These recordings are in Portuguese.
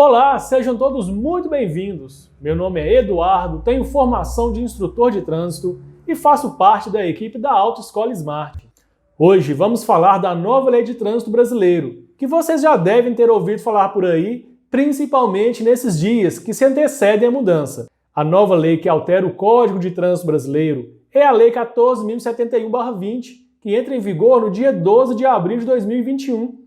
Olá, sejam todos muito bem-vindos. Meu nome é Eduardo, tenho formação de instrutor de trânsito e faço parte da equipe da Autoescola Smart. Hoje vamos falar da nova Lei de Trânsito Brasileiro, que vocês já devem ter ouvido falar por aí, principalmente nesses dias que se antecedem à mudança. A nova lei que altera o Código de Trânsito Brasileiro é a Lei 14.071/20, que entra em vigor no dia 12 de abril de 2021.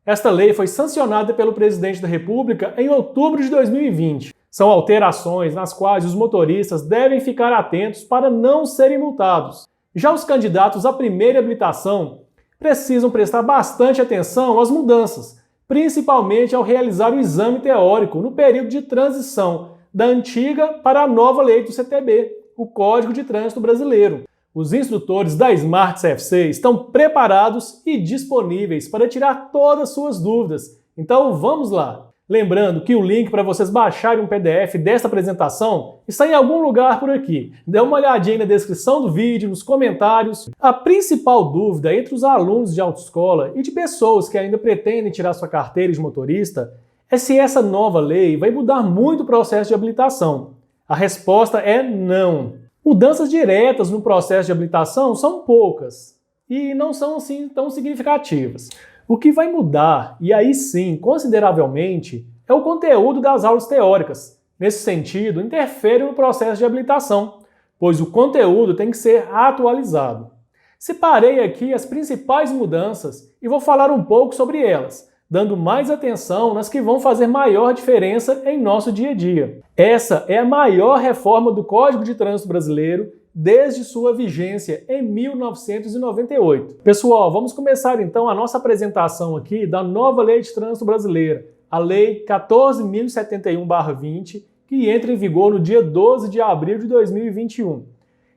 Esta lei foi sancionada pelo presidente da República em outubro de 2020. São alterações nas quais os motoristas devem ficar atentos para não serem multados. Já os candidatos à primeira habilitação precisam prestar bastante atenção às mudanças, principalmente ao realizar o exame teórico no período de transição da antiga para a nova lei do CTB, o Código de Trânsito Brasileiro. Os instrutores da Smart CFC estão preparados e disponíveis para tirar todas as suas dúvidas. Então vamos lá! Lembrando que o link para vocês baixarem um PDF desta apresentação está em algum lugar por aqui. Dê uma olhadinha na descrição do vídeo, nos comentários. A principal dúvida entre os alunos de autoescola e de pessoas que ainda pretendem tirar sua carteira de motorista é se essa nova lei vai mudar muito o processo de habilitação. A resposta é não. Mudanças diretas no processo de habilitação são poucas e não são assim tão significativas. O que vai mudar, e aí sim consideravelmente, é o conteúdo das aulas teóricas. Nesse sentido, interfere no processo de habilitação, pois o conteúdo tem que ser atualizado. Separei aqui as principais mudanças e vou falar um pouco sobre elas, dando mais atenção nas que vão fazer maior diferença em nosso dia a dia. Essa é a maior reforma do Código de Trânsito Brasileiro desde sua vigência em 1998. Pessoal, vamos começar então a nossa apresentação aqui da nova Lei de Trânsito Brasileira, a Lei 14.071/20, que entra em vigor no dia 12 de abril de 2021.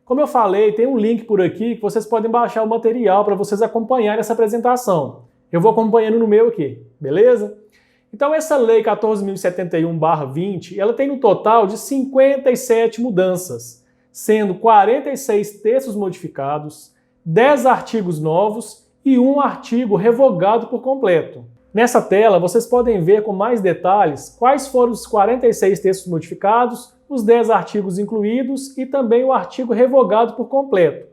Como eu falei, tem um link por aqui que vocês podem baixar o material para vocês acompanharem essa apresentação. Eu vou acompanhando no meu aqui, beleza? Então essa Lei 14.071/20, ela tem no total de 57 mudanças, sendo 46 textos modificados, 10 artigos novos e um artigo revogado por completo. Nessa tela vocês podem ver com mais detalhes quais foram os 46 textos modificados, os 10 artigos incluídos e também o artigo revogado por completo.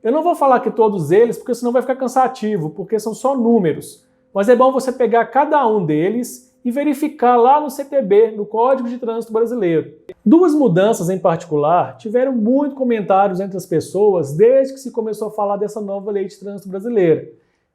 Eu não vou falar aqui todos eles, porque senão vai ficar cansativo, porque são só números. Mas é bom você pegar cada um deles e verificar lá no CTB, no Código de Trânsito Brasileiro. Duas mudanças em particular tiveram muito comentários entre as pessoas desde que se começou a falar dessa nova Lei de Trânsito Brasileira,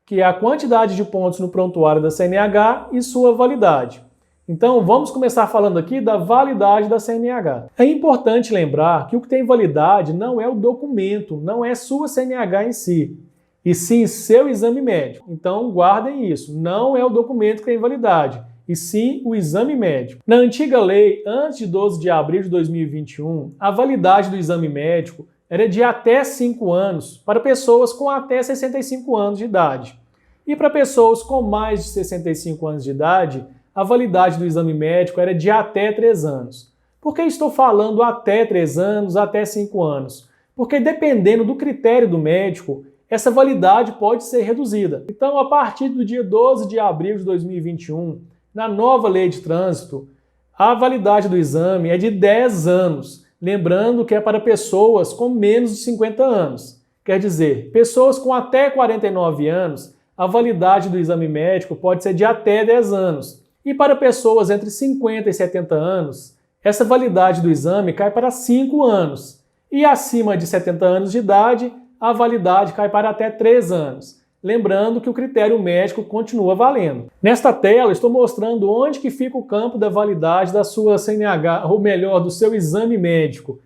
que é a quantidade de pontos no prontuário da CNH e sua validade. Então, vamos começar falando aqui da validade da CNH. É importante lembrar que o que tem validade não é o documento, não é sua CNH em si, e sim seu exame médico. Então, guardem isso, não é o documento que tem validade, e sim o exame médico. Na antiga lei, antes de 12 de abril de 2021, a validade do exame médico era de até 5 anos para pessoas com até 65 anos de idade. E para pessoas com mais de 65 anos de idade, a validade do exame médico era de até 3 anos. Por que estou falando até 3 anos, até 5 anos? Porque dependendo do critério do médico, essa validade pode ser reduzida. Então, a partir do dia 12 de abril de 2021, na nova Lei de Trânsito, a validade do exame é de 10 anos. Lembrando que é para pessoas com menos de 50 anos. Quer dizer, pessoas com até 49 anos, a validade do exame médico pode ser de até 10 anos. E para pessoas entre 50 e 70 anos, essa validade do exame cai para 5 anos. E acima de 70 anos de idade, a validade cai para até 3 anos. Lembrando que o critério médico continua valendo. Nesta tela, estou mostrando onde que fica o campo da validade da sua CNH, ou melhor, do seu exame médico.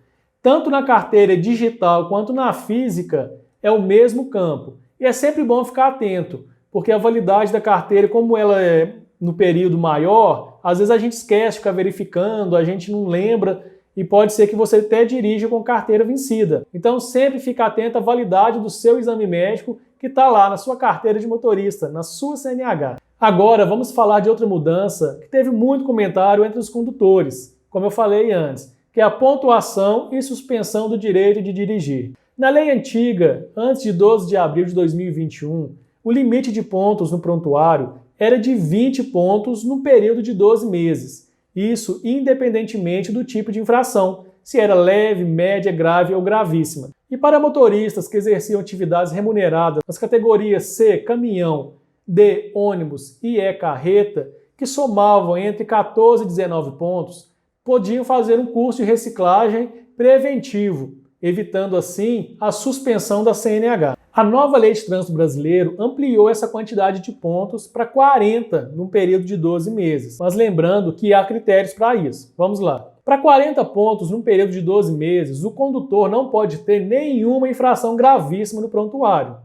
Tanto na carteira digital quanto na física, é o mesmo campo. E é sempre bom ficar atento, porque a validade da carteira, como ela é no período maior, às vezes a gente esquece de ficar verificando, a gente não lembra e pode ser que você até dirija com carteira vencida. Então sempre fique atento à validade do seu exame médico que está lá na sua carteira de motorista, na sua CNH. Agora vamos falar de outra mudança que teve muito comentário entre os condutores, como eu falei antes, que é a pontuação e suspensão do direito de dirigir. Na lei antiga, antes de 12 de abril de 2021, o limite de pontos no prontuário era de 20 pontos no período de 12 meses Isso independentemente do tipo de infração, se era leve, média, grave ou gravíssima. E para motoristas que exerciam atividades remuneradas nas categorias C, caminhão, D, ônibus e E, carreta, que somavam entre 14 e 19 pontos, podiam fazer um curso de reciclagem preventivo, evitando assim a suspensão da CNH. A nova Lei de Trânsito Brasileiro ampliou essa quantidade de pontos para 40 num período de 12 meses, mas lembrando que há critérios para isso. Vamos lá. Para 40 pontos num período de 12 meses, o condutor não pode ter nenhuma infração gravíssima no prontuário.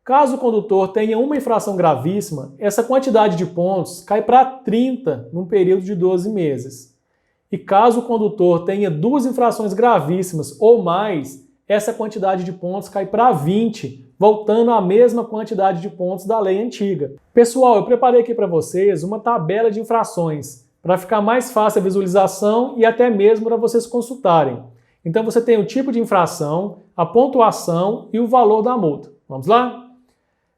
Caso o condutor tenha uma infração gravíssima, essa quantidade de pontos cai para 30 num período de 12 meses. E caso o condutor tenha duas infrações gravíssimas ou mais, essa quantidade de pontos cai para 20, voltando à mesma quantidade de pontos da lei antiga. Pessoal, eu preparei aqui para vocês uma tabela de infrações, para ficar mais fácil a visualização e até mesmo para vocês consultarem. Então você tem o tipo de infração, a pontuação e o valor da multa. Vamos lá?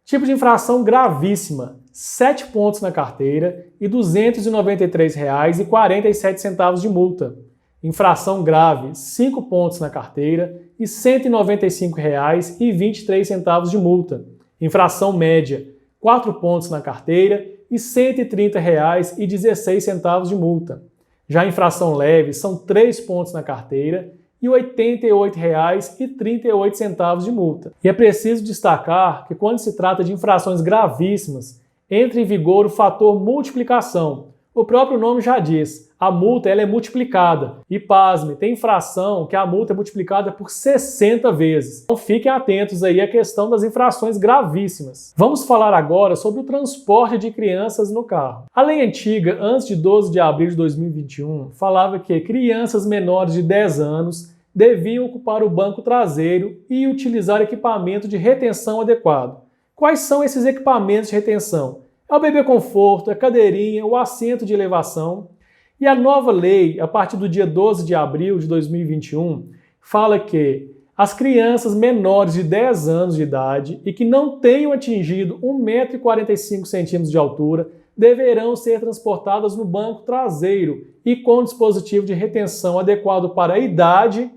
Tipo de infração gravíssima, 7 pontos na carteira e R$ 293,47 de multa. Infração grave, 5 pontos na carteira e R$ 195,23 de multa. Infração média, 4 pontos na carteira e R$ 130,16 de multa. Já a infração leve são 3 pontos na carteira e R$ 88,38 de multa. E é preciso destacar que quando se trata de infrações gravíssimas, entra em vigor o fator multiplicação. O próprio nome já diz, a multa ela é multiplicada. E pasme, tem infração que a multa é multiplicada por 60 vezes. Então fiquem atentos aí à questão das infrações gravíssimas. Vamos falar agora sobre o transporte de crianças no carro. A lei antiga, antes de 12 de abril de 2021, falava que crianças menores de 10 anos deviam ocupar o banco traseiro e utilizar equipamento de retenção adequado. Quais são esses equipamentos de retenção? É o bebê conforto, a cadeirinha, o assento de elevação. E a nova lei, a partir do dia 12 de abril de 2021, fala que as crianças menores de 10 anos de idade e que não tenham atingido 1,45 m de altura deverão ser transportadas no banco traseiro e com dispositivo de retenção adequado para a idade,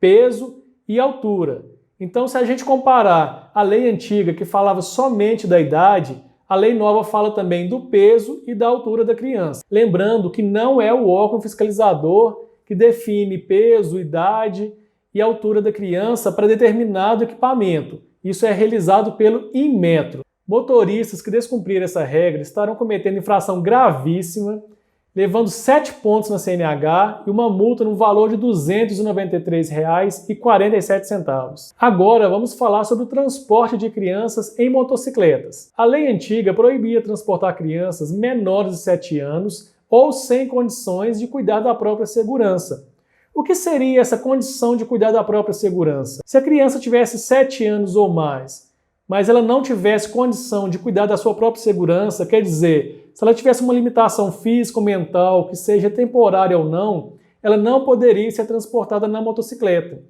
peso e altura. Então, se a gente comparar a lei antiga, que falava somente da idade, a lei nova fala também do peso e da altura da criança. Lembrando que não é o órgão fiscalizador que define peso, idade e altura da criança para determinado equipamento. Isso é realizado pelo Inmetro. Motoristas que descumprirem essa regra estarão cometendo infração gravíssima, levando 7 pontos na CNH e uma multa no valor de R$ 293,47. Agora vamos falar sobre o transporte de crianças em motocicletas. A lei antiga proibia transportar crianças menores de 7 anos ou sem condições de cuidar da própria segurança. O que seria essa condição de cuidar da própria segurança? Se a criança tivesse 7 anos ou mais, mas ela não tivesse condição de cuidar da sua própria segurança, quer dizer, se ela tivesse uma limitação física ou mental, que seja temporária ou não, ela não poderia ser transportada na motocicleta.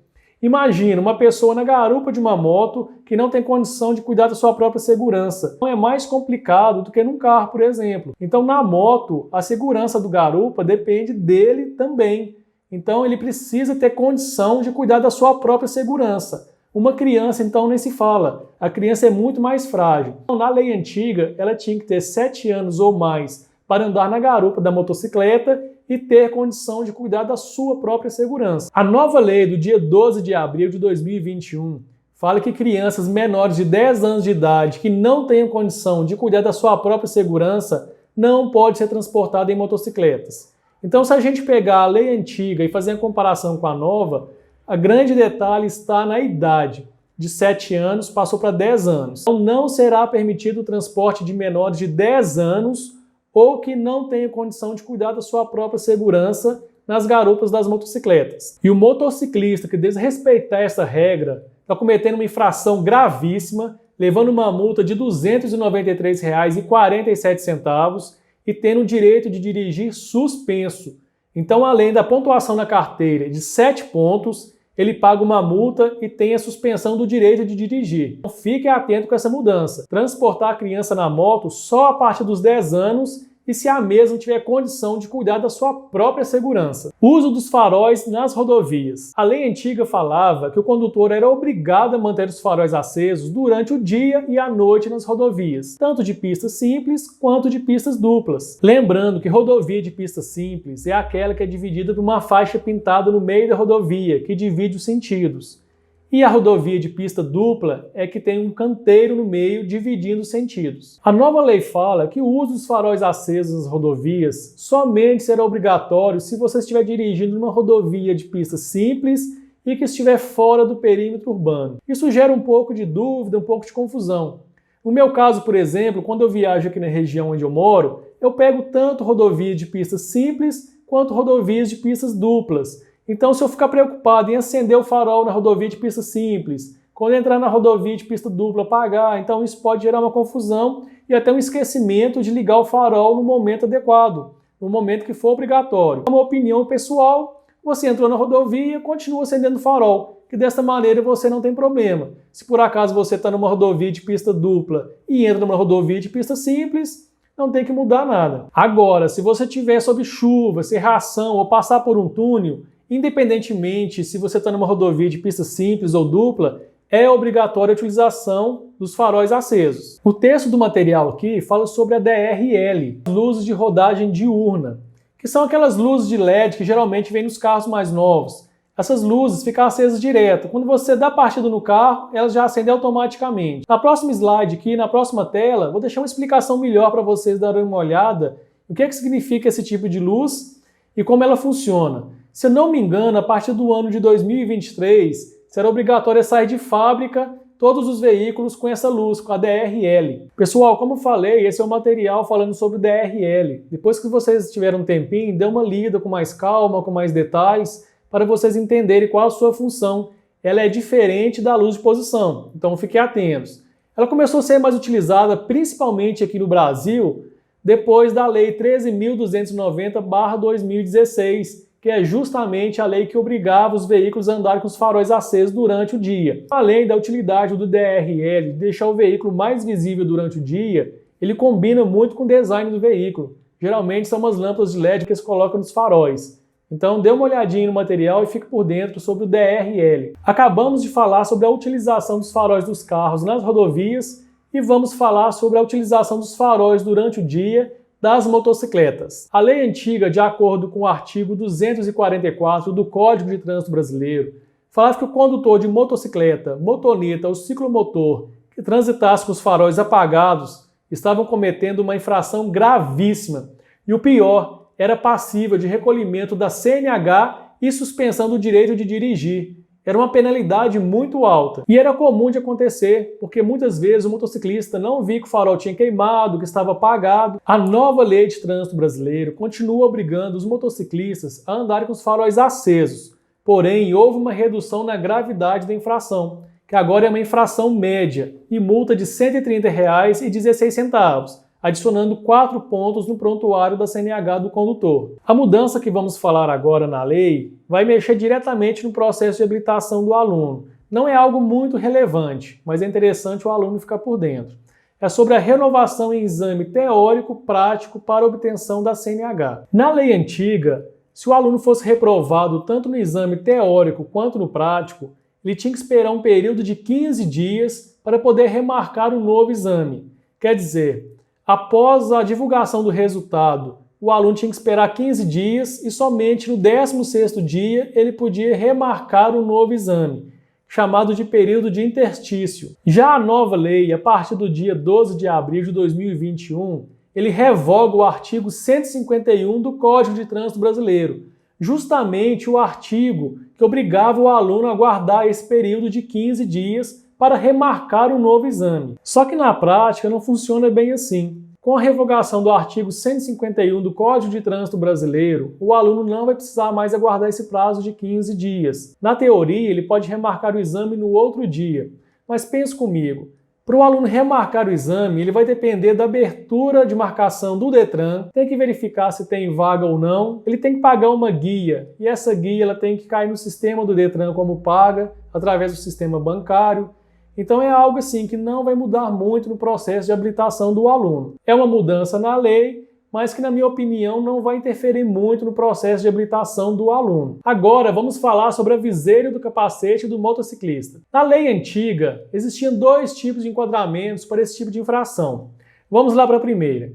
Imagina uma pessoa na garupa de uma moto que não tem condição de cuidar da sua própria segurança. Então é mais complicado do que num carro, por exemplo. Então na moto, a segurança do garupa depende dele também. Então ele precisa ter condição de cuidar da sua própria segurança. Uma criança, então, nem se fala. A criança é muito mais frágil. Então, na lei antiga, ela tinha que ter 7 anos ou mais para andar na garupa da motocicleta e ter condição de cuidar da sua própria segurança. A nova lei do dia 12 de abril de 2021 fala que crianças menores de 10 anos de idade que não tenham condição de cuidar da sua própria segurança não pode ser transportada em motocicletas. Então, se a gente pegar a lei antiga e fazer a comparação com a nova, a grande detalhe está na idade. De 7 anos passou para 10 anos. Então não será permitido o transporte de menores de 10 anos ou que não tenham condição de cuidar da sua própria segurança nas garupas das motocicletas. E o motociclista que desrespeitar essa regra está cometendo uma infração gravíssima, levando uma multa de R$ 293,47 e tendo o direito de dirigir suspenso. Então, além da pontuação na carteira de 7 pontos, ele paga uma multa e tem a suspensão do direito de dirigir. Então, fique atento com essa mudança. Transportar a criança na moto só a partir dos 10 anos e se a mesma tiver condição de cuidar da sua própria segurança. Uso dos faróis nas rodovias. A lei antiga falava que o condutor era obrigado a manter os faróis acesos durante o dia e a noite nas rodovias, tanto de pistas simples quanto de pistas duplas. Lembrando que rodovia de pista simples é aquela que é dividida por uma faixa pintada no meio da rodovia, que divide os sentidos. E a rodovia de pista dupla é que tem um canteiro no meio dividindo os sentidos. A nova lei fala que o uso dos faróis acesos nas rodovias somente será obrigatório se você estiver dirigindo numa rodovia de pista simples e que estiver fora do perímetro urbano. Isso gera um pouco de dúvida, um pouco de confusão. No meu caso, por exemplo, quando eu viajo aqui na região onde eu moro, eu pego tanto rodovia de pistas simples quanto rodovias de pistas duplas. Então, se eu ficar preocupado em acender o farol na rodovia de pista simples, quando entrar na rodovia de pista dupla apagar, então isso pode gerar uma confusão e até um esquecimento de ligar o farol no momento adequado, no momento que for obrigatório. É uma opinião pessoal, você entrou na rodovia, continua acendendo o farol, que dessa maneira você não tem problema. Se por acaso você está numa rodovia de pista dupla e entra numa rodovia de pista simples, não tem que mudar nada. Agora, se você estiver sob chuva, cerração ou passar por um túnel, independentemente se você está numa rodovia de pista simples ou dupla, é obrigatória a utilização dos faróis acesos. O texto do material aqui fala sobre a DRL, luzes de rodagem diurna, que são aquelas luzes de LED que geralmente vêm nos carros mais novos. Essas luzes ficam acesas direto. Quando você dá partida no carro, elas já acendem automaticamente. Na próxima slide aqui, na próxima tela, vou deixar uma explicação melhor para vocês darem uma olhada o que significa esse tipo de luz e como ela funciona. Se eu não me engano, a partir do ano de 2023, será obrigatório sair de fábrica todos os veículos com essa luz, com a DRL. Pessoal, como eu falei, esse é o material falando sobre DRL. Depois que vocês tiverem um tempinho, dê uma lida com mais calma, com mais detalhes, para vocês entenderem qual a sua função. Ela é diferente da luz de posição, então fiquem atentos. Ela começou a ser mais utilizada principalmente aqui no Brasil, depois da Lei 13.290/2016, que é justamente a lei que obrigava os veículos a andarem com os faróis acesos durante o dia. Além da utilidade do DRL de deixar o veículo mais visível durante o dia, ele combina muito com o design do veículo. Geralmente são umas lâmpadas de LED que eles colocam nos faróis. Então dê uma olhadinha no material e fique por dentro sobre o DRL. Acabamos de falar sobre a utilização dos faróis dos carros nas rodovias e vamos falar sobre a utilização dos faróis durante o dia das motocicletas. A lei antiga, de acordo com o artigo 244 do Código de Trânsito Brasileiro, falava que o condutor de motocicleta, motoneta ou ciclomotor que transitasse com os faróis apagados estavam cometendo uma infração gravíssima. E o pior, era passível de recolhimento da CNH e suspensão do direito de dirigir. Era uma penalidade muito alta. E era comum de acontecer, porque muitas vezes o motociclista não via que o farol tinha queimado, que estava apagado. A nova lei de trânsito brasileiro continua obrigando os motociclistas a andarem com os faróis acesos. Porém, houve uma redução na gravidade da infração, que agora é uma infração média e multa de R$ 130,16, adicionando 4 pontos no prontuário da CNH do condutor. A mudança que vamos falar agora na lei vai mexer diretamente no processo de habilitação do aluno. Não é algo muito relevante, mas é interessante o aluno ficar por dentro. É sobre a renovação em exame teórico prático para obtenção da CNH. Na lei antiga, se o aluno fosse reprovado tanto no exame teórico quanto no prático, ele tinha que esperar um período de 15 dias para poder remarcar um novo exame. Quer dizer, após a divulgação do resultado, o aluno tinha que esperar 15 dias e somente no 16º dia ele podia remarcar um novo exame, chamado de período de interstício. Já a nova lei, a partir do dia 12 de abril de 2021, ele revoga o artigo 151 do Código de Trânsito Brasileiro, justamente o artigo que obrigava o aluno a aguardar esse período de 15 dias para remarcar um novo exame. Só que na prática não funciona bem assim. Com a revogação do artigo 151 do Código de Trânsito Brasileiro, o aluno não vai precisar mais aguardar esse prazo de 15 dias. Na teoria, ele pode remarcar o exame no outro dia. Mas pense comigo, para o aluno remarcar o exame, ele vai depender da abertura de marcação do Detran, tem que verificar se tem vaga ou não, ele tem que pagar uma guia, e essa guia ela tem que cair no sistema do Detran como paga, através do sistema bancário. Então é algo assim que não vai mudar muito no processo de habilitação do aluno. É uma mudança na lei, mas que, na minha opinião, não vai interferir muito no processo de habilitação do aluno. Agora, vamos falar sobre a viseira do capacete do motociclista. Na lei antiga, existiam dois tipos de enquadramentos para esse tipo de infração. Vamos lá para a primeira.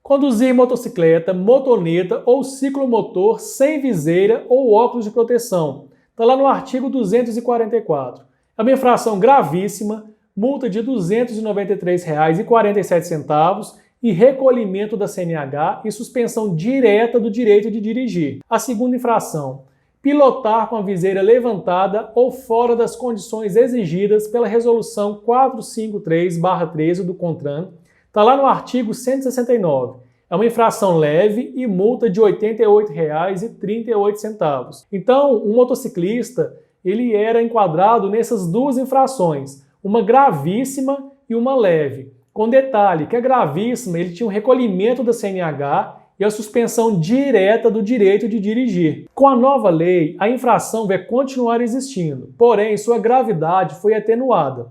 Conduzir motocicleta, motoneta ou ciclomotor sem viseira ou óculos de proteção. Está lá no artigo 244. É uma infração gravíssima, multa de R$ 293,47 e recolhimento da CNH e suspensão direta do direito de dirigir. A segunda infração, pilotar com a viseira levantada ou fora das condições exigidas pela Resolução 453/13 do CONTRAN, está lá no artigo 169. É uma infração leve e multa de R$ 88,38. Então, um motociclista, ele era enquadrado nessas duas infrações, uma gravíssima e uma leve. Com detalhe que a gravíssima, ele tinha um recolhimento da CNH e a suspensão direta do direito de dirigir. Com a nova lei, a infração vai continuar existindo, porém sua gravidade foi atenuada.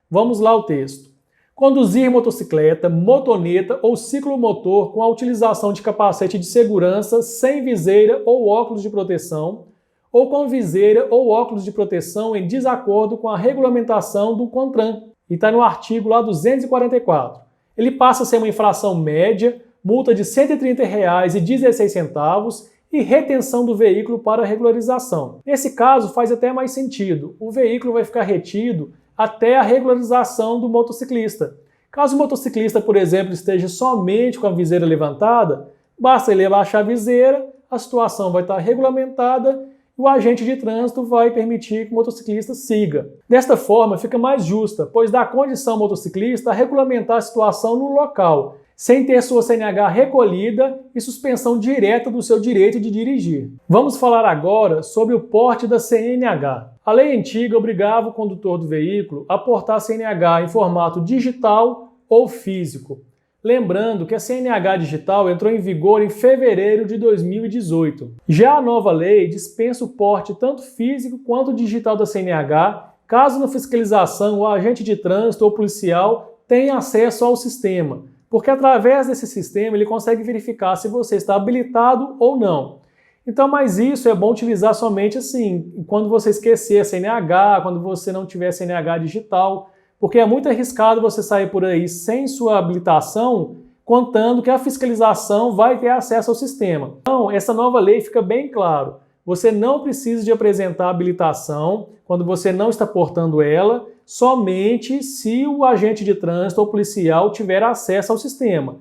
Vamos lá ao texto. Conduzir motocicleta, motoneta ou ciclomotor com a utilização de capacete de segurança sem viseira ou óculos de proteção, ou com viseira ou óculos de proteção em desacordo com a regulamentação do CONTRAN. E está no artigo lá 244. Ele passa a ser uma infração média, multa de R$ 130,16 e retenção do veículo para regularização. Nesse caso faz até mais sentido. O veículo vai ficar retido até a regularização do motociclista. Caso o motociclista, por exemplo, esteja somente com a viseira levantada, basta ele abaixar a viseira, a situação vai estar regulamentada e o agente de trânsito vai permitir que o motociclista siga. Desta forma, fica mais justa, pois dá condição ao motociclista a regulamentar a situação no local, sem ter sua CNH recolhida e suspensão direta do seu direito de dirigir. Vamos falar agora sobre o porte da CNH. A lei antiga obrigava o condutor do veículo a portar a CNH em formato digital ou físico. Lembrando que a CNH digital entrou em vigor em fevereiro de 2018. Já a nova lei dispensa o porte tanto físico quanto digital da CNH, caso na fiscalização o agente de trânsito ou policial tenha acesso ao sistema, porque através desse sistema ele consegue verificar se você está habilitado ou não. Então, mas isso é bom utilizar somente assim, quando você esquecer a CNH, quando você não tiver CNH digital, porque é muito arriscado você sair por aí sem sua habilitação, contando que a fiscalização vai ter acesso ao sistema. Então, essa nova lei fica bem claro. Você não precisa de apresentar habilitação quando você não está portando ela, somente se o agente de trânsito ou policial tiver acesso ao sistema.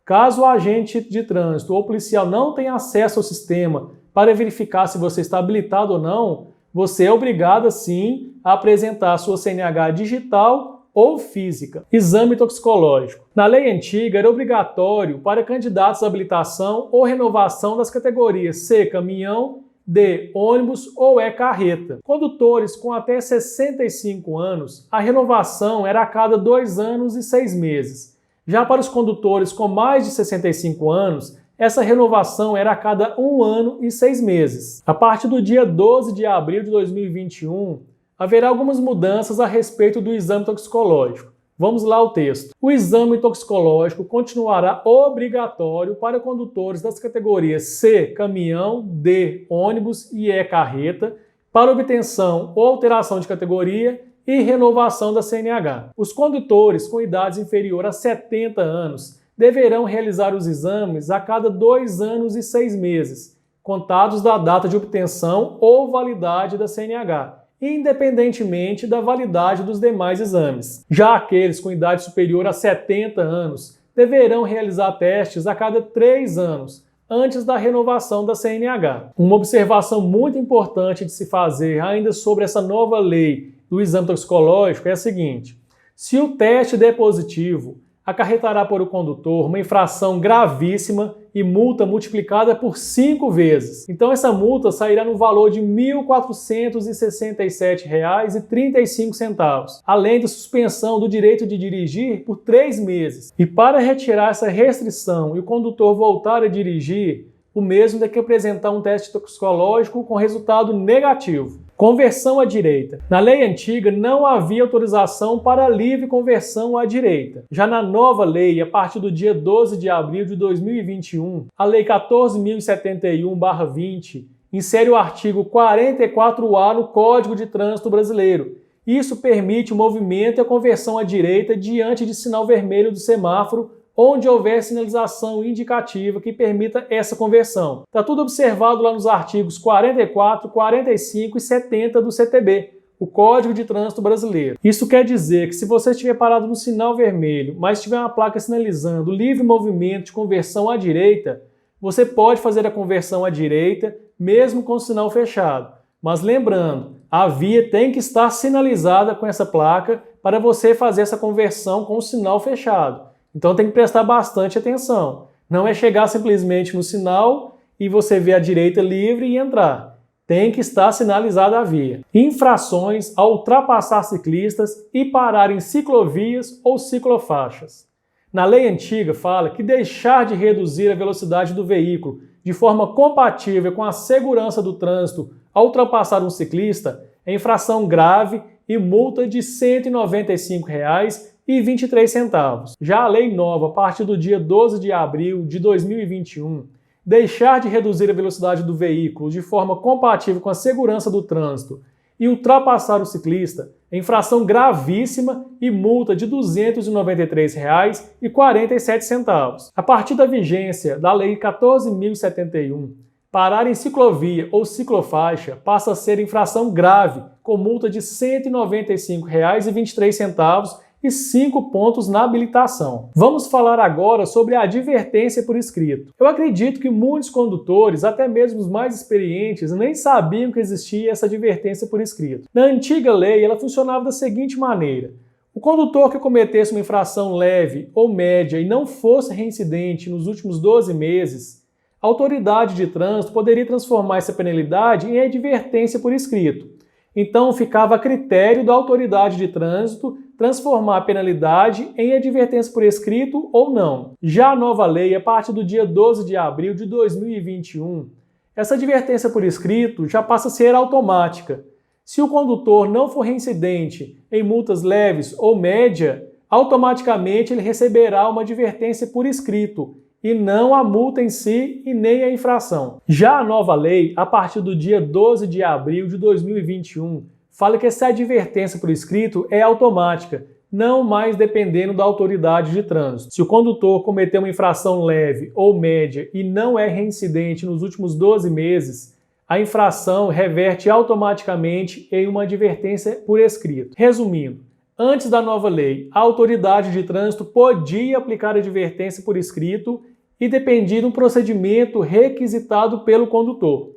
Caso o agente de trânsito ou policial não tenha acesso ao sistema para verificar se você está habilitado ou não, você é obrigado, sim, a apresentar a sua CNH digital ou física. Exame toxicológico. Na lei antiga, era obrigatório para candidatos à habilitação ou renovação das categorias C, caminhão, D, ônibus ou E, carreta. Condutores com até 65 anos, a renovação era a cada 2 anos e 6 meses. Já para os condutores com mais de 65 anos, essa renovação era a cada 1 ano e 6 meses. A partir do dia 12 de abril de 2021, haverá algumas mudanças a respeito do exame toxicológico. Vamos lá ao texto. O exame toxicológico continuará obrigatório para condutores das categorias C, caminhão, D, ônibus e E, carreta, para obtenção ou alteração de categoria e renovação da CNH. Os condutores com idades inferior a 70 anos deverão realizar os exames a cada 2 anos e 6 meses, contados da data de obtenção ou validade da CNH, independentemente da validade dos demais exames. Já aqueles com idade superior a 70 anos deverão realizar testes a cada 3 anos, antes da renovação da CNH. Uma observação muito importante de se fazer ainda sobre essa nova lei do exame toxicológico é a seguinte: se o teste der positivo, acarretará para o condutor uma infração gravíssima e multa multiplicada por 5 vezes. Então essa multa sairá no valor de R$ 1.467,35, além da suspensão do direito de dirigir por 3 meses. E para retirar essa restrição e o condutor voltar a dirigir, o mesmo tem que apresentar um teste toxicológico com resultado negativo. Conversão à direita. Na lei antiga não havia autorização para livre conversão à direita. Já na nova lei, a partir do dia 12 de abril de 2021, a Lei 14.071/20 insere o artigo 44A no Código de Trânsito Brasileiro. Isso permite o movimento e a conversão à direita diante de sinal vermelho do semáforo, onde houver sinalização indicativa que permita essa conversão. Está tudo observado lá nos artigos 44, 45 e 70 do CTB, o Código de Trânsito Brasileiro. Isso quer dizer que se você estiver parado no sinal vermelho, mas tiver uma placa sinalizando livre movimento de conversão à direita, você pode fazer a conversão à direita, mesmo com o sinal fechado. Mas lembrando, a via tem que estar sinalizada com essa placa para você fazer essa conversão com o sinal fechado. Então tem que prestar bastante atenção. Não é chegar simplesmente no sinal e você ver a direita livre e entrar. Tem que estar sinalizada a via. Infrações ao ultrapassar ciclistas e parar em ciclovias ou ciclofaixas. Na lei antiga fala que deixar de reduzir a velocidade do veículo de forma compatível com a segurança do trânsito ao ultrapassar um ciclista é infração grave e multa de R$ 195,23. Já a lei nova, a partir do dia 12 de abril de 2021, deixar de reduzir a velocidade do veículo de forma compatível com a segurança do trânsito e ultrapassar o ciclista é infração gravíssima e multa de R$ 293,47. A partir da vigência da Lei 14.071, parar em ciclovia ou ciclofaixa passa a ser infração grave, com multa de R$ 195,23 e 5 pontos na habilitação. Vamos falar agora sobre a advertência por escrito. Eu acredito que muitos condutores, até mesmo os mais experientes, nem sabiam que existia essa advertência por escrito. Na antiga lei, ela funcionava da seguinte maneira: o condutor que cometesse uma infração leve ou média e não fosse reincidente nos últimos 12 meses, a autoridade de trânsito poderia transformar essa penalidade em advertência por escrito. Então, ficava a critério da autoridade de trânsito transformar a penalidade em advertência por escrito ou não. Já a nova lei, a partir do dia 12 de abril de 2021, essa advertência por escrito já passa a ser automática. Se o condutor não for reincidente em multas leves ou média, automaticamente ele receberá uma advertência por escrito, e não a multa em si e nem a infração. Já a nova lei, a partir do dia 12 de abril de 2021, fala que essa advertência por escrito é automática, não mais dependendo da autoridade de trânsito. Se o condutor cometeu uma infração leve ou média e não é reincidente nos últimos 12 meses, a infração reverte automaticamente em uma advertência por escrito. Resumindo, antes da nova lei, a autoridade de trânsito podia aplicar advertência por escrito e dependia de um procedimento requisitado pelo condutor.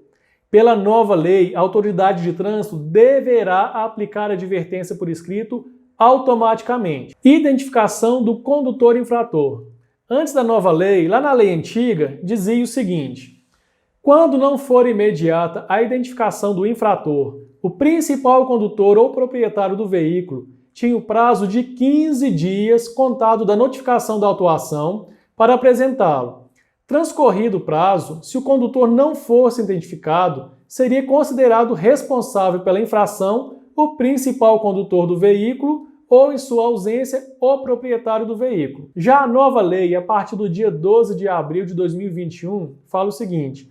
Pela nova lei, a autoridade de trânsito deverá aplicar advertência por escrito automaticamente. Identificação do condutor infrator. Antes da nova lei, lá na lei antiga, dizia o seguinte: quando não for imediata a identificação do infrator, o principal condutor ou proprietário do veículo tinha o prazo de 15 dias contado da notificação da autuação para apresentá-lo. Transcorrido o prazo, se o condutor não fosse identificado, seria considerado responsável pela infração o principal condutor do veículo ou, em sua ausência, o proprietário do veículo. Já a nova lei, a partir do dia 12 de abril de 2021, fala o seguinte: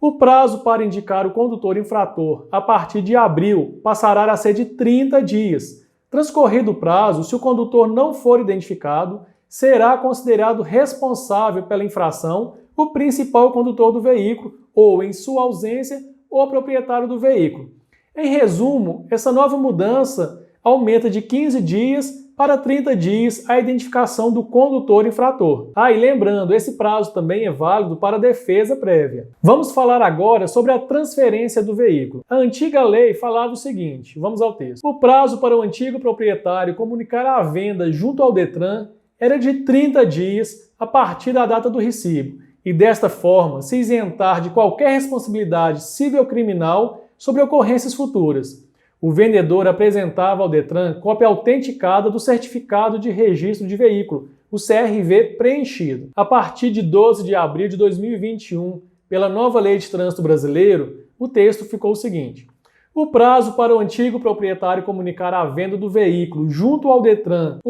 o prazo para indicar o condutor infrator a partir de abril passará a ser de 30 dias. Transcorrido o prazo, se o condutor não for identificado, será considerado responsável pela infração o principal condutor do veículo ou, em sua ausência, o proprietário do veículo. Em resumo, essa nova mudança aumenta de 15 dias para 30 dias a identificação do condutor infrator. E lembrando, esse prazo também é válido para a defesa prévia. Vamos falar agora sobre a transferência do veículo. A antiga lei falava o seguinte, vamos ao texto: o prazo para o antigo proprietário comunicar a venda junto ao Detran era de 30 dias a partir da data do recibo, e desta forma se isentar de qualquer responsabilidade civil ou criminal sobre ocorrências futuras. O vendedor apresentava ao Detran cópia autenticada do certificado de registro de veículo, o CRV preenchido. A partir de 12 de abril de 2021, pela nova Lei de Trânsito Brasileiro, o texto ficou o seguinte: o prazo para o antigo proprietário comunicar a venda do veículo junto ao Detran,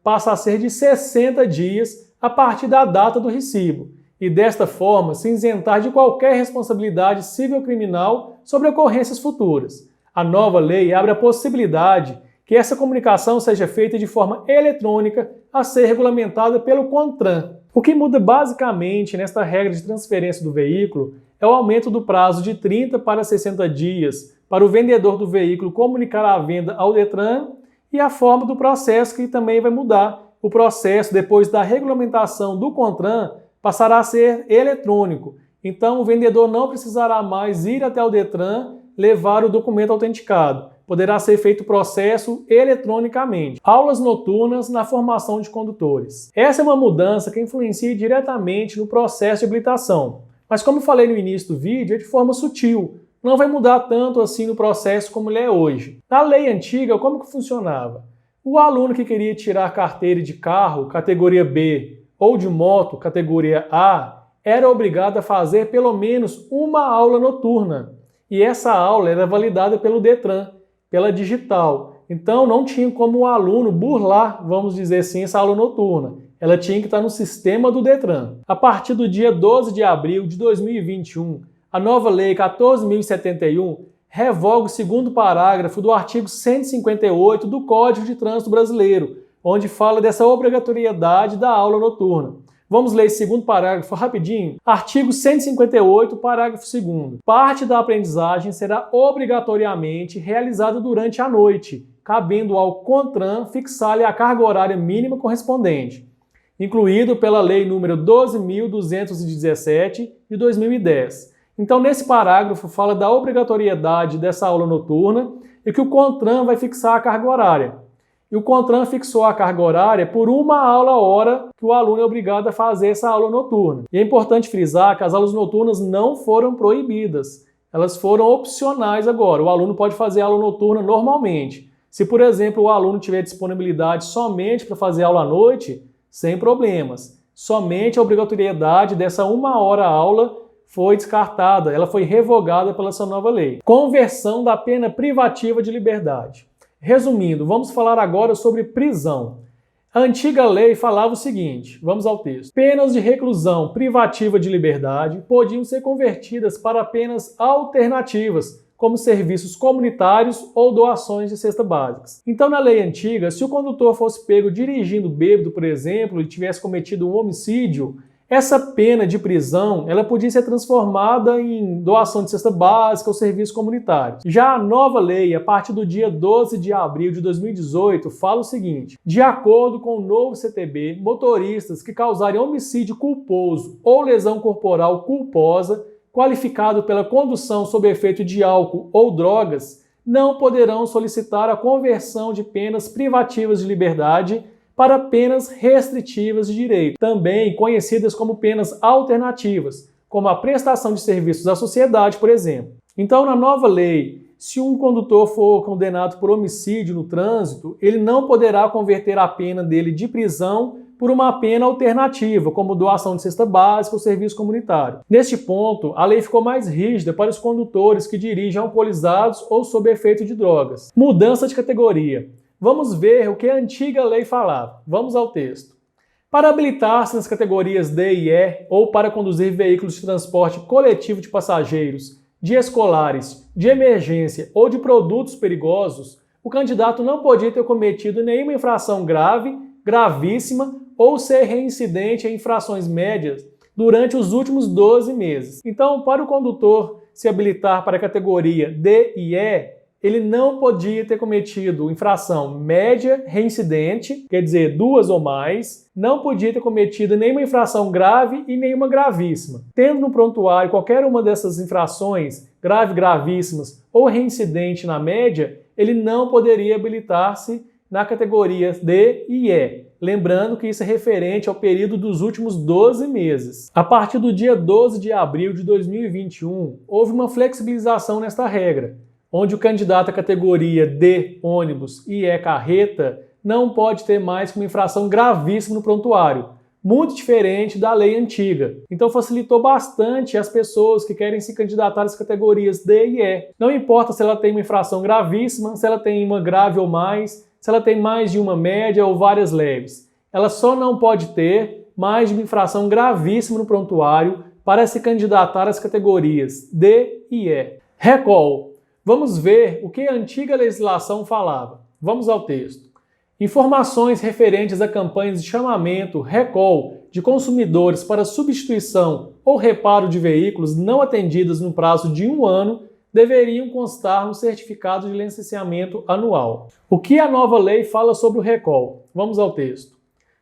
passa a ser de 60 dias a partir da data do recibo, e desta forma se isentar de qualquer responsabilidade civil ou criminal sobre ocorrências futuras. A nova lei abre a possibilidade que essa comunicação seja feita de forma eletrônica a ser regulamentada pelo CONTRAN. O que muda basicamente nesta regra de transferência do veículo é o aumento do prazo de 30 para 60 dias para o vendedor do veículo comunicar a venda ao Detran e a forma do processo, que também vai mudar. O processo, depois da regulamentação do CONTRAN, passará a ser eletrônico. Então, o vendedor não precisará mais ir até o Detran levar o documento autenticado. Poderá ser feito o processo eletronicamente. Aulas noturnas na formação de condutores. Essa é uma mudança que influencia diretamente no processo de habilitação. Mas como eu falei no início do vídeo, é de forma sutil. Não vai mudar tanto assim no processo como ele é hoje. Na lei antiga, como que funcionava? O aluno que queria tirar carteira de carro, categoria B, ou de moto, categoria A, era obrigado a fazer pelo menos uma aula noturna. E essa aula era validada pelo Detran, pela digital. Então não tinha como o aluno burlar, vamos dizer assim, essa aula noturna. Ela tinha que estar no sistema do Detran. A partir do dia 12 de abril de 2021, a nova Lei 14.071 revoga o segundo parágrafo do artigo 158 do Código de Trânsito Brasileiro, onde fala dessa obrigatoriedade da aula noturna. Vamos ler esse segundo parágrafo rapidinho? Artigo 158, parágrafo 2º. Parte da aprendizagem será obrigatoriamente realizada durante a noite, cabendo ao CONTRAN fixar-lhe a carga horária mínima correspondente, incluído pela Lei nº 12.217 de 2010. Então, nesse parágrafo, fala da obrigatoriedade dessa aula noturna e que o CONTRAN vai fixar a carga horária. E o CONTRAN fixou a carga horária por uma aula hora que o aluno é obrigado a fazer essa aula noturna. E é importante frisar que as aulas noturnas não foram proibidas. Elas foram opcionais agora. O aluno pode fazer aula noturna normalmente. Se, por exemplo, o aluno tiver disponibilidade somente para fazer aula à noite, sem problemas. Somente a obrigatoriedade dessa uma hora aula foi descartada. Ela foi revogada pela essa nova lei. Conversão da pena privativa de liberdade. Resumindo, vamos falar agora sobre prisão. A antiga lei falava o seguinte, vamos ao texto. Penas de reclusão privativa de liberdade podiam ser convertidas para penas alternativas, como serviços comunitários ou doações de cesta básicas. Então, na lei antiga, se o condutor fosse pego dirigindo bêbado, por exemplo, e tivesse cometido um homicídio, essa pena de prisão ela podia ser transformada em doação de cesta básica ou serviços comunitários. Já a nova lei, a partir do dia 12 de abril de 2018, fala o seguinte: de acordo com o novo CTB, motoristas que causarem homicídio culposo ou lesão corporal culposa, qualificado pela condução sob efeito de álcool ou drogas, não poderão solicitar a conversão de penas privativas de liberdade para penas restritivas de direito, também conhecidas como penas alternativas, como a prestação de serviços à sociedade, por exemplo. Então, na nova lei, se um condutor for condenado por homicídio no trânsito, ele não poderá converter a pena dele de prisão por uma pena alternativa, como doação de cesta básica ou serviço comunitário. Neste ponto, a lei ficou mais rígida para os condutores que dirigem alcoolizados ou sob efeito de drogas. Mudança de categoria. Vamos ver o que a antiga lei falava. Vamos ao texto. Para habilitar-se nas categorias D e E, ou para conduzir veículos de transporte coletivo de passageiros, de escolares, de emergência ou de produtos perigosos, o candidato não podia ter cometido nenhuma infração grave, gravíssima ou ser reincidente em infrações médias durante os últimos 12 meses. Então, para o condutor se habilitar para a categoria D e E, ele não podia ter cometido infração média reincidente, quer dizer, 2 ou mais, não podia ter cometido nenhuma infração grave e nenhuma gravíssima. Tendo no prontuário qualquer uma dessas infrações, grave, gravíssimas ou reincidente na média, ele não poderia habilitar-se na categoria D e E. Lembrando que isso é referente ao período dos últimos 12 meses. A partir do dia 12 de abril de 2021, houve uma flexibilização nesta regra, onde o candidato à categoria D, ônibus, e E, carreta, não pode ter mais que uma infração gravíssima no prontuário, muito diferente da lei antiga. Então facilitou bastante as pessoas que querem se candidatar às categorias D e E. Não importa se ela tem uma infração gravíssima, se ela tem uma grave ou mais, se ela tem mais de uma média ou várias leves. Ela só não pode ter mais de uma infração gravíssima no prontuário para se candidatar às categorias D e E. Recall. Vamos ver o que a antiga legislação falava. Vamos ao texto. Informações referentes a campanhas de chamamento, recall de consumidores para substituição ou reparo de veículos não atendidas no prazo de 1 ano deveriam constar no certificado de licenciamento anual. O que a nova lei fala sobre o recall? Vamos ao texto.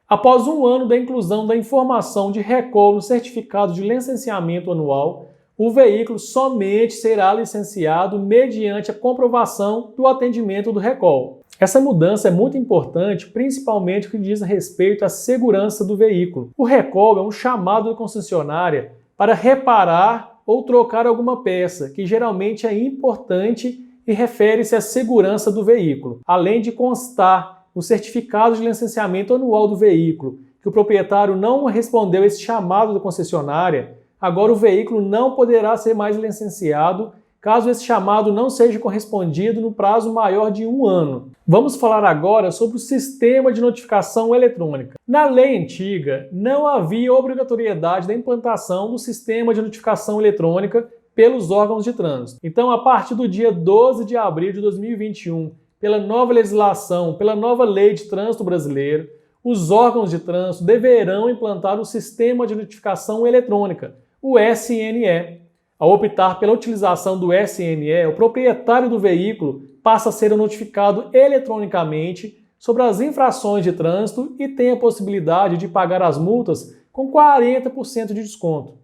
Após 1 ano da inclusão da informação de recall no certificado de licenciamento anual, o veículo somente será licenciado mediante a comprovação do atendimento do recall. Essa mudança é muito importante, principalmente no que diz respeito à segurança do veículo. O recall é um chamado da concessionária para reparar ou trocar alguma peça, que geralmente é importante e refere-se à segurança do veículo, além de constar no certificado de licenciamento anual do veículo que o proprietário não respondeu a esse chamado da concessionária. Agora o veículo não poderá ser mais licenciado caso esse chamado não seja correspondido no prazo maior de 1 ano. Vamos falar agora sobre o sistema de notificação eletrônica. Na lei antiga, não havia obrigatoriedade da implantação do sistema de notificação eletrônica pelos órgãos de trânsito. Então, a partir do dia 12 de abril de 2021, pela nova legislação, pela nova lei de trânsito brasileiro, os órgãos de trânsito deverão implantar o sistema de notificação eletrônica, o SNE. Ao optar pela utilização do SNE, o proprietário do veículo passa a ser notificado eletronicamente sobre as infrações de trânsito e tem a possibilidade de pagar as multas com 40% de desconto.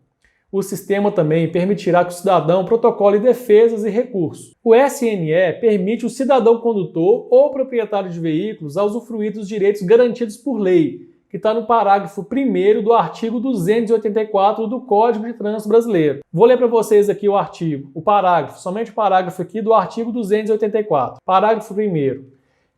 O sistema também permitirá que o cidadão protocole defesas e recursos. O SNE permite o cidadão condutor ou proprietário de veículos a usufruir dos direitos garantidos por lei, que está no parágrafo 1º do artigo 284 do Código de Trânsito Brasileiro. Vou ler para vocês aqui o artigo, o parágrafo, somente o parágrafo aqui do artigo 284. Parágrafo 1º.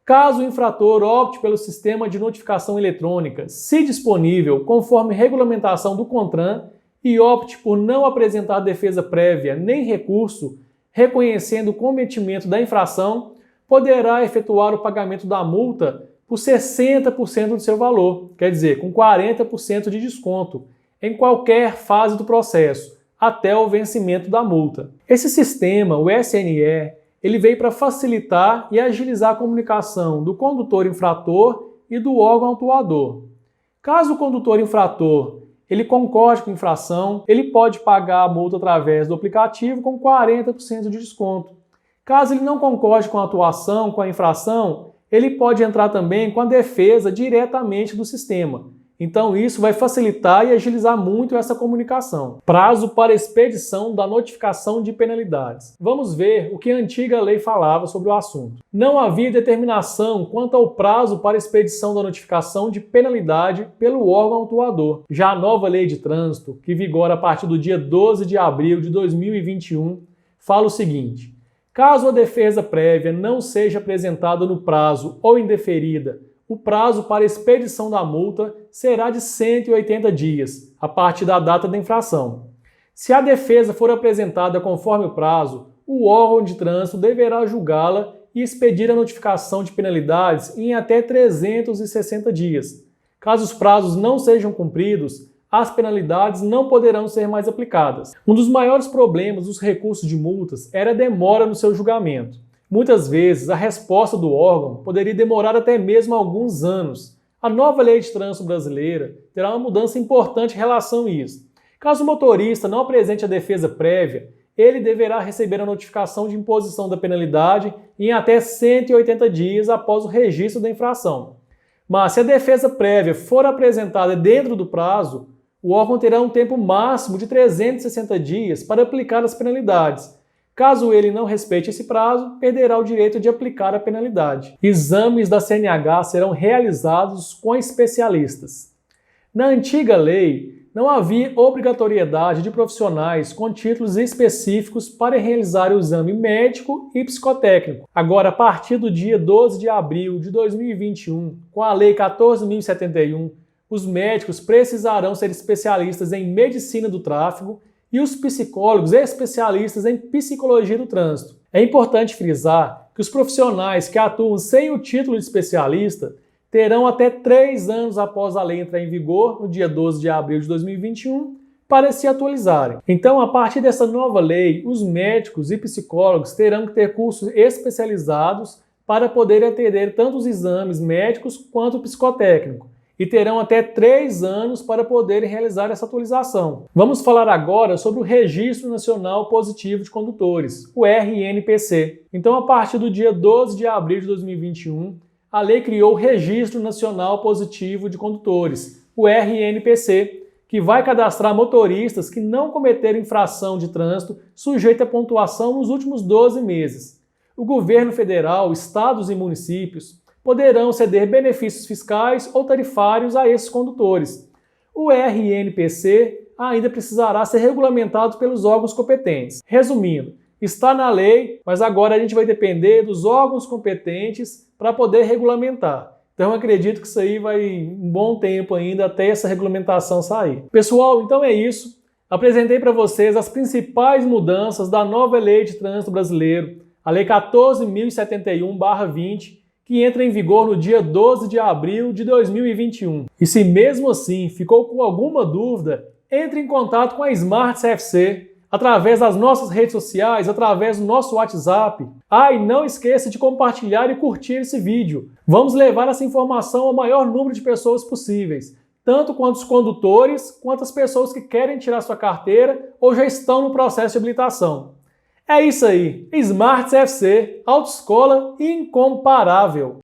Caso o infrator opte pelo sistema de notificação eletrônica, se disponível, conforme regulamentação do CONTRAN, e opte por não apresentar defesa prévia nem recurso, reconhecendo o cometimento da infração, poderá efetuar o pagamento da multa por 60% do seu valor, quer dizer, com 40% de desconto, em qualquer fase do processo, até o vencimento da multa. Esse sistema, o SNE, ele veio para facilitar e agilizar a comunicação do condutor infrator e do órgão autuador. Caso o condutor infrator ele concorde com a infração, ele pode pagar a multa através do aplicativo com 40% de desconto. Caso ele não concorde com a atuação, com a infração, ele pode entrar também com a defesa diretamente do sistema. Então isso vai facilitar e agilizar muito essa comunicação. Prazo para expedição da notificação de penalidades. Vamos ver o que a antiga lei falava sobre o assunto. Não havia determinação quanto ao prazo para expedição da notificação de penalidade pelo órgão autuador. Já a nova lei de trânsito, que vigora a partir do dia 12 de abril de 2021, fala o seguinte: caso a defesa prévia não seja apresentada no prazo ou indeferida, o prazo para expedição da multa será de 180 dias, a partir da data da infração. Se a defesa for apresentada conforme o prazo, o órgão de trânsito deverá julgá-la e expedir a notificação de penalidades em até 360 dias. Caso os prazos não sejam cumpridos, as penalidades não poderão ser mais aplicadas. Um dos maiores problemas dos recursos de multas era a demora no seu julgamento. Muitas vezes, a resposta do órgão poderia demorar até mesmo alguns anos. A nova lei de trânsito brasileira terá uma mudança importante em relação a isso. Caso o motorista não apresente a defesa prévia, ele deverá receber a notificação de imposição da penalidade em até 180 dias após o registro da infração. Mas se a defesa prévia for apresentada dentro do prazo, o órgão terá um tempo máximo de 360 dias para aplicar as penalidades. Caso ele não respeite esse prazo, perderá o direito de aplicar a penalidade. Exames da CNH serão realizados com especialistas. Na antiga lei, não havia obrigatoriedade de profissionais com títulos específicos para realizar o exame médico e psicotécnico. Agora, a partir do dia 12 de abril de 2021, com a Lei 14.071, os médicos precisarão ser especialistas em medicina do tráfego e os psicólogos especialistas em psicologia do trânsito. É importante frisar que os profissionais que atuam sem o título de especialista terão até 3 anos após a lei entrar em vigor, no dia 12 de abril de 2021, para se atualizarem. Então, a partir dessa nova lei, os médicos e psicólogos terão que ter cursos especializados para poder atender tanto os exames médicos quanto o psicotécnico, e terão até 3 anos para poderem realizar essa atualização. Vamos falar agora sobre o Registro Nacional Positivo de Condutores, o RNPC. Então, a partir do dia 12 de abril de 2021, a lei criou o Registro Nacional Positivo de Condutores, o RNPC, que vai cadastrar motoristas que não cometeram infração de trânsito sujeita a pontuação nos últimos 12 meses. O governo federal, estados e municípios poderão ceder benefícios fiscais ou tarifários a esses condutores. O RNPC ainda precisará ser regulamentado pelos órgãos competentes. Resumindo, está na lei, mas agora a gente vai depender dos órgãos competentes para poder regulamentar. Então eu acredito que isso aí vai um bom tempo ainda até essa regulamentação sair. Pessoal, então é isso. Apresentei para vocês as principais mudanças da nova Lei de Trânsito Brasileiro, a Lei 14.071/20, que entra em vigor no dia 12 de abril de 2021. E se mesmo assim ficou com alguma dúvida, entre em contato com a Smart CFC através das nossas redes sociais, através do nosso WhatsApp. E não esqueça de compartilhar e curtir esse vídeo. Vamos levar essa informação ao maior número de pessoas possíveis, tanto quanto os condutores, quanto as pessoas que querem tirar sua carteira ou já estão no processo de habilitação. É isso aí, Smart CFC, autoescola incomparável.